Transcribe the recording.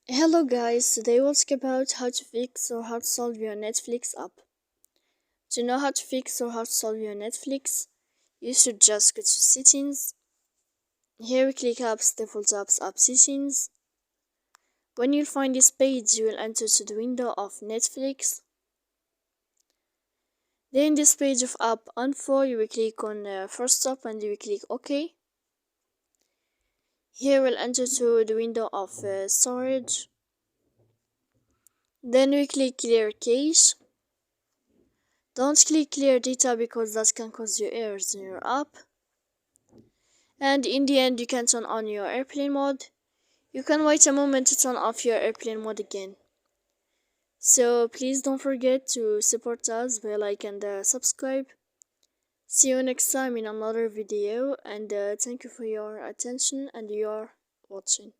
Hello guys, today we'll talk about how to fix or how to solve your Netflix app. To know how to fix or how to solve your Netflix, you should just go to settings. Here we click apps, default apps, app settings. When you find this page, you will enter to the window of Netflix. Then this page of app info, you will click on first stop and you will click OK. Here we'll enter to the window of storage. Then we click clear cache. Don't click clear data because that can cause you errors in your app. And in the end, you can turn on your airplane mode. You can wait a moment to turn off your airplane mode again. So please don't forget to support us by like and subscribe. See you next time in another video, and thank you for your attention and your watching.